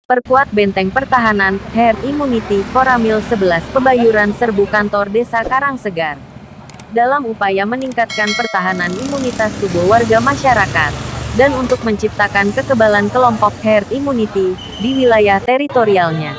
Perkuat benteng pertahanan, herd immunity, Koramil 11 Pebayuran serbu kantor desa Karangsegar. Dalam upaya meningkatkan pertahanan imunitas tubuh warga masyarakat, dan untuk menciptakan kekebalan kelompok herd immunity, di wilayah teritorialnya.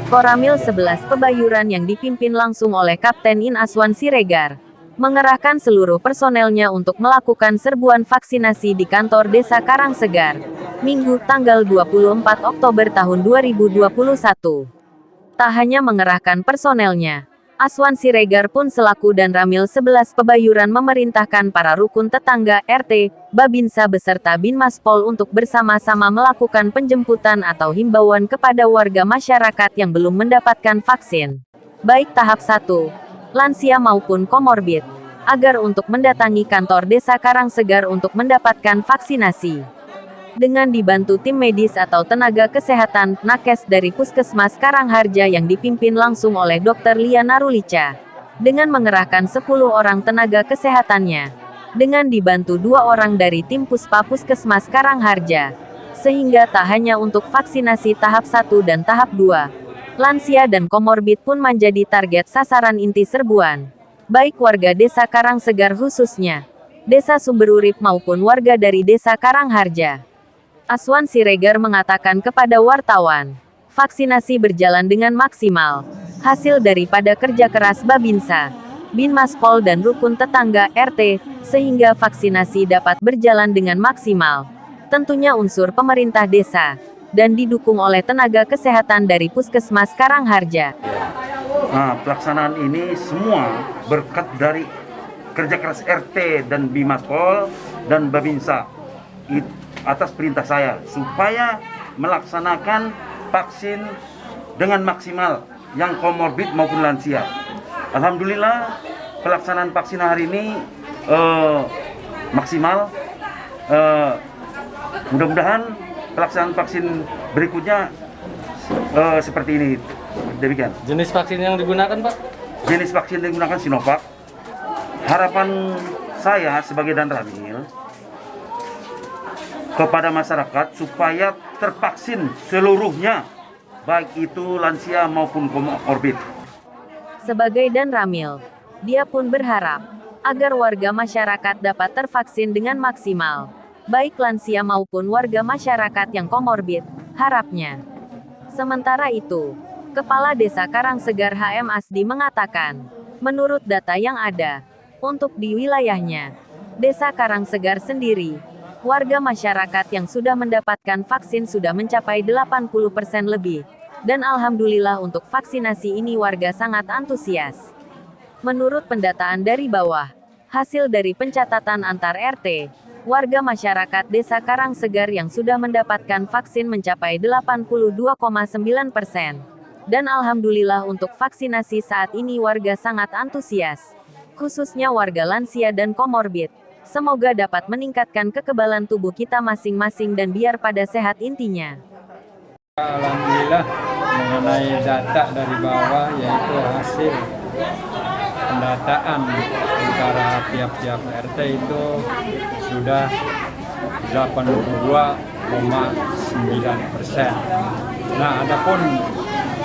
Koramil 11 Pebayuran yang dipimpin langsung oleh Kapten In Aswan Siregar, mengerahkan seluruh personelnya untuk melakukan serbuan vaksinasi di kantor desa Karangsegar, Minggu, tanggal 24 Oktober tahun 2021. Tak hanya mengerahkan personelnya, Aswan Siregar pun selaku dan Ramil 11 Pebayuran memerintahkan para rukun tetangga, RT, Babinsa beserta Binmaspol untuk bersama-sama melakukan penjemputan atau himbauan kepada warga masyarakat yang belum mendapatkan vaksin, baik tahap 1, lansia maupun komorbid, agar untuk mendatangi kantor desa Karangsegar untuk mendapatkan vaksinasi. Dengan dibantu tim medis atau tenaga kesehatan, nakes dari Puskesmas Karangharja yang dipimpin langsung oleh Dr. Lia Narulica, dengan mengerahkan 10 orang tenaga kesehatannya, dengan dibantu 2 orang dari tim Puspa Puskesmas Karangharja, sehingga tak hanya untuk vaksinasi tahap 1 dan tahap 2, lansia dan komorbid pun menjadi target sasaran inti serbuan, baik warga desa Karangsegar khususnya, desa Sumberurip maupun warga dari desa Karangharja. Aswan Siregar mengatakan kepada wartawan, vaksinasi berjalan dengan maksimal, hasil daripada kerja keras Babinsa, Binmaspol dan rukun tetangga, RT, sehingga vaksinasi dapat berjalan dengan maksimal. Tentunya unsur pemerintah desa, dan didukung oleh tenaga kesehatan dari Puskesmas Karangharja. Nah, pelaksanaan ini semua berkat dari kerja keras RT dan Binmaspol dan Babinsa atas perintah saya supaya melaksanakan vaksin dengan maksimal yang komorbid maupun lansia. Alhamdulillah pelaksanaan vaksin hari ini maksimal. Mudah-mudahan pelaksanaan vaksin berikutnya seperti ini. Demikian. Jenis vaksin yang digunakan, Pak? Jenis vaksin yang digunakan Sinovac. Harapan saya sebagai Dan Ramil kepada masyarakat supaya tervaksin seluruhnya, baik itu lansia maupun komorbid. Sebagai Dan Ramil, dia pun berharap agar warga masyarakat dapat tervaksin dengan maksimal, baik lansia maupun warga masyarakat yang komorbid, harapnya. Sementara itu, Kepala Desa Karangsegar HM Asdi mengatakan, menurut data yang ada, untuk di wilayahnya, Desa Karangsegar sendiri, warga masyarakat yang sudah mendapatkan vaksin sudah mencapai 80% lebih. Dan alhamdulillah untuk vaksinasi ini warga sangat antusias. Menurut pendataan dari bawah, hasil dari pencatatan antar RT, warga masyarakat Desa Karangsegar yang sudah mendapatkan vaksin mencapai 82,9%. Dan alhamdulillah untuk vaksinasi saat ini warga sangat antusias, khususnya warga lansia dan komorbid. Semoga dapat meningkatkan kekebalan tubuh kita masing-masing dan biar pada sehat intinya. Alhamdulillah mengenai data dari bawah yaitu hasil pendataan antara tiap-tiap RT itu sudah 82,9%. Nah, adapun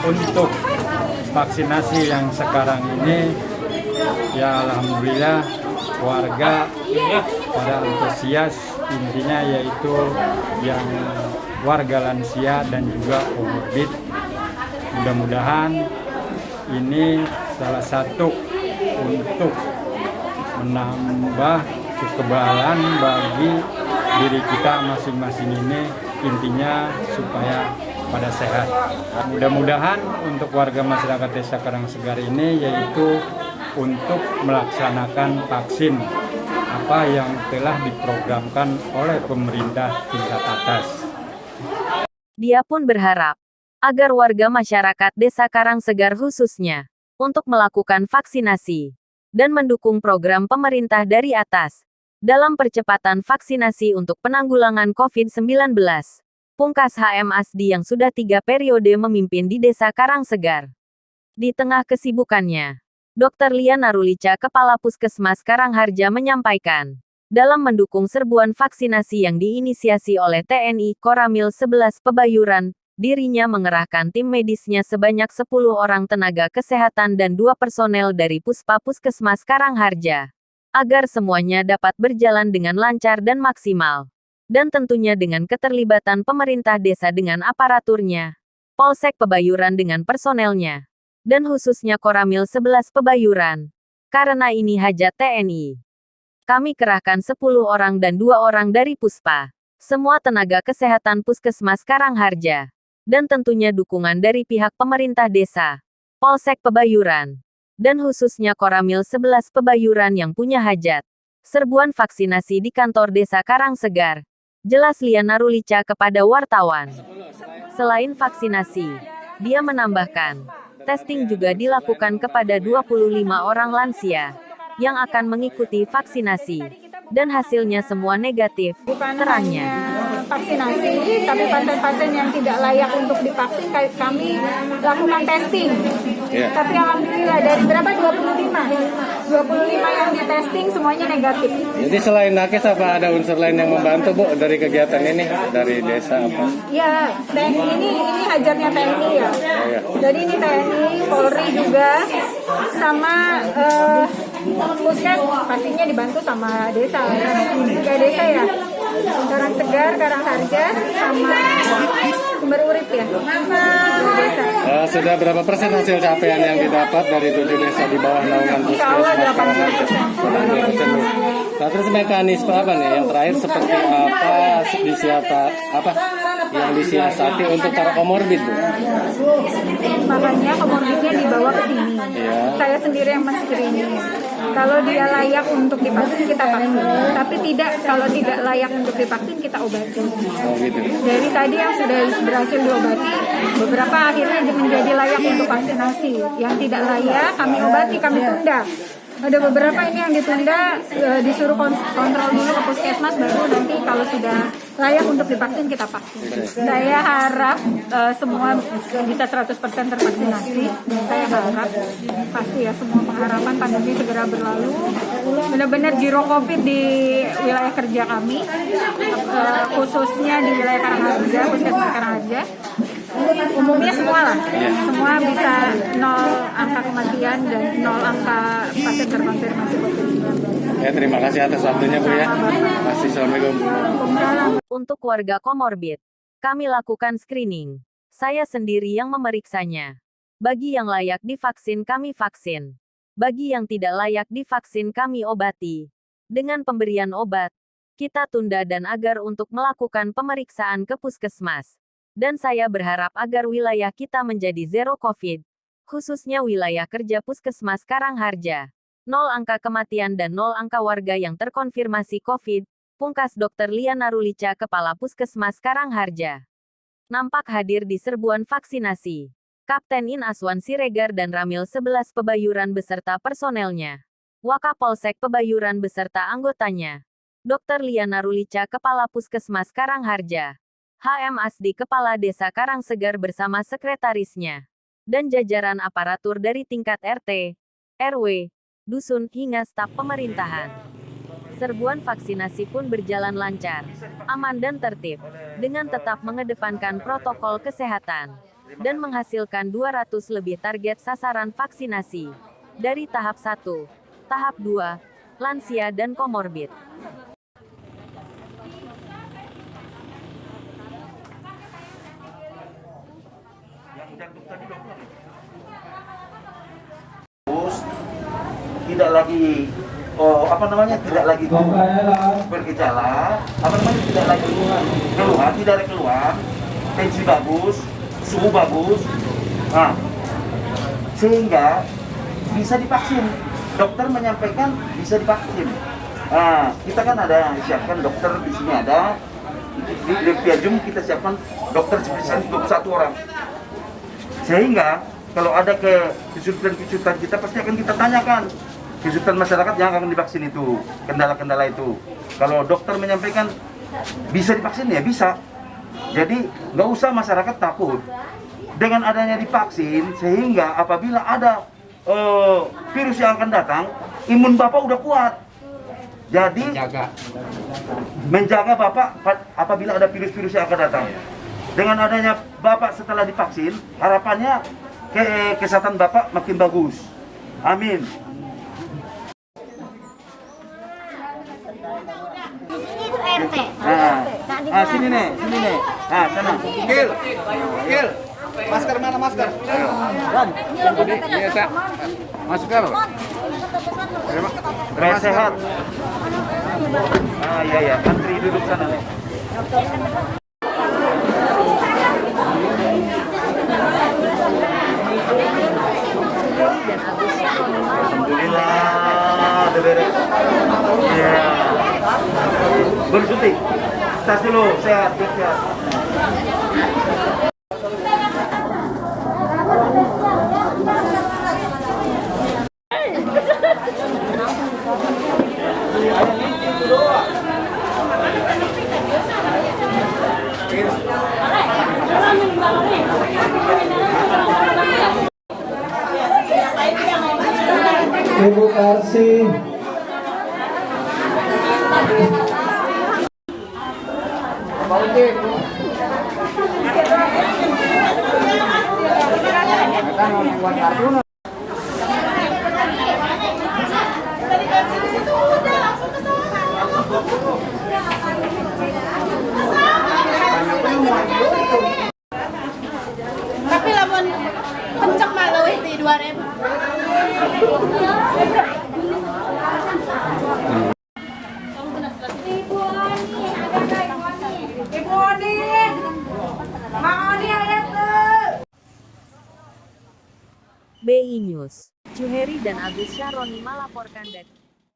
untuk vaksinasi yang sekarang ini ya alhamdulillah warga pada antusias, intinya yaitu yang warga lansia dan juga komorbid. Mudah-mudahan ini salah satu untuk menambah kekebalan bagi diri kita masing-masing ini, intinya supaya pada sehat. Mudah-mudahan untuk warga masyarakat Desa Karangsegar ini yaitu untuk melaksanakan vaksin apa yang telah diprogramkan oleh pemerintah tingkat atas. Dia pun berharap agar warga masyarakat Desa Karangsegar khususnya untuk melakukan vaksinasi dan mendukung program pemerintah dari atas dalam percepatan vaksinasi untuk penanggulangan COVID-19. Pungkas HM Asdi yang sudah 3 periode memimpin di Desa Karangsegar. Di tengah kesibukannya, Dr. Lia Narulica, Kepala Puskesmas Karangharja menyampaikan, dalam mendukung serbuan vaksinasi yang diinisiasi oleh TNI Koramil 11 Pebayuran, Dirinya mengerahkan tim medisnya sebanyak 10 orang tenaga kesehatan dan 2 personel dari Puspa Puskesmas Karangharja, agar semuanya dapat berjalan dengan lancar dan maksimal. Dan tentunya dengan keterlibatan pemerintah desa dengan aparaturnya, Polsek Pebayuran dengan personelnya, dan khususnya Koramil 11 Pebayuran. Karena ini hajat TNI. Kami kerahkan 10 orang dan 2 orang dari Puspa, semua tenaga kesehatan Puskesmas Karangharja, dan tentunya dukungan dari pihak pemerintah desa, Polsek Pebayuran, dan khususnya Koramil 11 Pebayuran yang punya hajat serbuan vaksinasi di kantor desa Karangsegar. Jelas Liana Rulica kepada wartawan. Selain vaksinasi, dia menambahkan, testing juga dilakukan kepada 25 orang lansia yang akan mengikuti vaksinasi, dan hasilnya semua negatif, Bukan terangnya. hanya vaksinasi, tapi pasien-pasien yang tidak layak untuk divaksin kami lakukan testing. Tapi alhamdulillah dari berapa? 25 yang di testing semuanya negatif. Jadi selain nakes apa ada unsur lain yang membantu Bu dari kegiatan ini dari desa apa? Ya, ini hajatnya TNI ya. Jadi ini TNI, Polri juga, sama Puskes pastinya dibantu sama desa. 3 desa ya. Karangsegar, Karangharja, sama Sumber Urip ya. Desa. Sudah berapa persen hasil capaian yang didapat dari 7 desa di bawah naungan Insya Allah Puskesmas? 80%. Nah, terus mekanisme apa nih yang terakhir seperti apa yang disiasati untuk para komorbid Bu? Makanya komorbidnya dibawa ke sini. Saya sendiri yang men-screening. Kalau dia layak untuk divaksin, kita vaksin. Tapi kalau tidak layak untuk divaksin, kita obati. Oh gitu. Dari tadi yang sudah berhasil diobati, beberapa akhirnya menjadi layak untuk vaksinasi. Yang tidak layak, kami obati, kami tunda. Ada beberapa ini yang ditunda, disuruh kontrol dulu ke puskesmas, baru nanti kalau sudah layak untuk divaksin, kita vaksin. Saya harap semua bisa 100% tervaksinasi. Dan saya harap, pasti ya, semua pengharapan pandemi segera berlalu. Benar-benar zero COVID di wilayah kerja kami, khususnya di wilayah Karangharja, Puskesmas Karangharja. Umumnya semua lah, semua bisa 0 angka kematian dan 0 angka pasien terkonfirmasi COVID-19. Ya, terima kasih atas waktunya Bu ya. Masih Assalamualaikum. Untuk warga komorbid, kami lakukan screening. Saya sendiri yang memeriksanya. Bagi yang layak divaksin, kami vaksin. Bagi yang tidak layak divaksin, kami obati. Dengan pemberian obat, kita tunda dan agar untuk melakukan pemeriksaan ke puskesmas. Dan saya berharap agar wilayah kita menjadi zero COVID, khususnya wilayah kerja Puskesmas Karangharja. 0 angka kematian dan 0 angka warga yang terkonfirmasi COVID, pungkas Dr. Liana Rulica, Kepala Puskesmas Karangharja. Nampak hadir di serbuan vaksinasi. Kapten In Aswan Siregar dan Ramil 11 Pebayuran beserta personelnya. Wakapolsek Pebayuran beserta anggotanya. Dr. Liana Rulica, Kepala Puskesmas Karangharja. HM Asdi, Kepala Desa Karangsegar bersama sekretarisnya. Dan jajaran aparatur dari tingkat RT, RW, dusun hingga staf pemerintahan. Serbuan vaksinasi pun berjalan lancar, aman dan tertib, dengan tetap mengedepankan protokol kesehatan, dan menghasilkan 200 lebih target sasaran vaksinasi, dari tahap 1, tahap 2, lansia dan komorbid. Tidak lagi tidak lagi bergejala, tidak lagi keluhan, tidak ada keluhan, tensi bagus, suhu bagus, sehingga bisa divaksin. Dokter menyampaikan bisa divaksin. Kita kan ada siapkan dokter di sini, ada di Lempiajum kita siapkan dokter spesialis 21 orang. Sehingga kalau ada kesulitan-kesulitan kita pasti akan kita tanyakan kesulitan masyarakat yang akan divaksin itu, kendala-kendala itu. Kalau dokter menyampaikan bisa divaksin ya bisa. Jadi nggak usah masyarakat takut. Dengan adanya divaksin, sehingga apabila ada virus yang akan datang, imun Bapak udah kuat. Jadi menjaga Bapak apabila ada virus-virus yang akan datang. Dengan adanya Bapak setelah divaksin, harapannya kesehatan Bapak makin bagus. Amin. Sini nih. Nah, sana. Kil, masker mana masker? Biasa. Masker. Supaya sehat. Iya, antri duduk sana nih. Alhamdulillah, udah beres. Iya. Bersuntik. Tas dulu, sehat. Ibu Karsi. Tapi lamun kenceng malu di 2000. BI News. Juheri dan Agus Syaroni melaporkan dari